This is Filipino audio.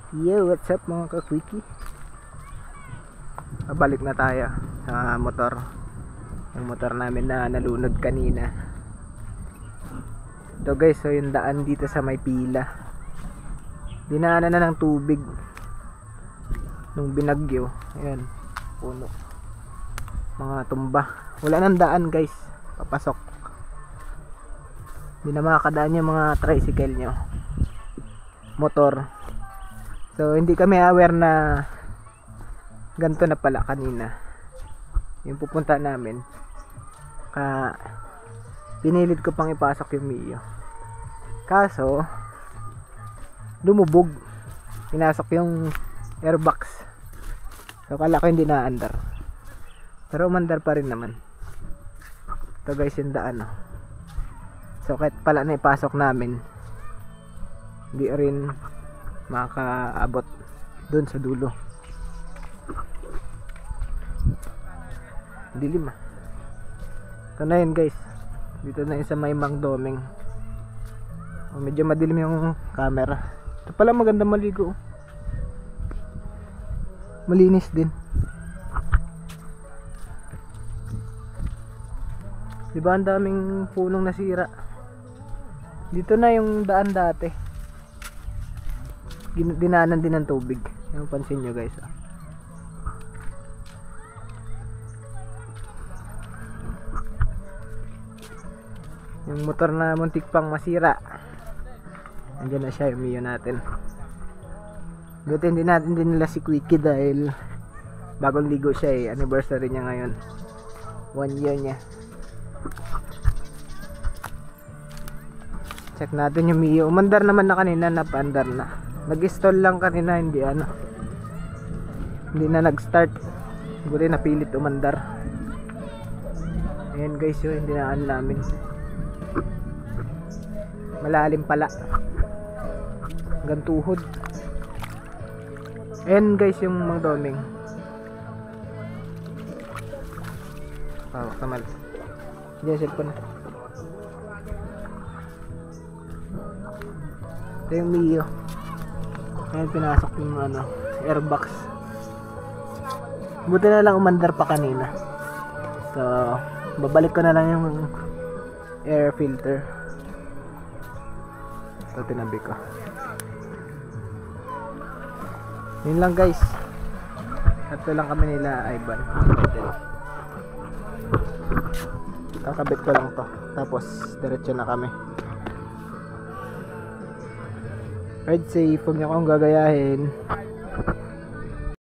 Yo, what's up mga ka-quickie? Balik na tayo sa motor. Yung motor namin na nalunod kanina. Ito guys, so yung daan dito sa may pila. Dinaanan na ng tubig nung binagyo. Ayan, puno. Mga tumba. Wala nang daan guys, papasok. Hindi na makakadaan yung mga tricycle nyo, motor. So hindi kami aware na ganito na pala kanina yung pupunta namin. Pinilit ko pang ipasok yung Mio, kaso lumubog, pinasok yung airbox. So kala ko hindi na-andar, pero umandar pa rin naman. Ito guys yung daan, oh. So kahit pala na ipasok namin, hindi rin makaabot doon sa dulo. Dilim ah. Ito na yun guys, dito na yun sa may Mangdoming. Medyo madilim yung camera. Ito pala maganda maligo, malinis din. Diba ang daming punong nasira. Dito na yung daan dati, dinaanan din ng tubig. Yung pansin nyo guys, ah. Yung motor na muntik pang masira, andyan na siya, yung Mio natin. Buti hindi natin din nila si Quickie dahil bagong ligo siya eh. Anniversary niya ngayon, 1 year niya. Check natin yung Mio. Umandar naman na kanina, napaandar na. Nag-stall lang kanina, hindi na nag-start. Buti napilit umandar. Ayan guys, yun yung dinaan namin. Malalim pala, hanggang tuhod. Ayan guys yung Mangdoming. Oh, kamal. Diyan cellphone. Ito yung Mio. Ayan, pinasok yung airbox. Buti na lang umandar pa kanina. So babalik ko na lang yung air filter. Ito tinabi ko. Yun lang guys. Ito lang kami nila Ivan. Kakabit ko lang to, tapos diretso na kami. Ride safe, huwag niyo akong gagayahin.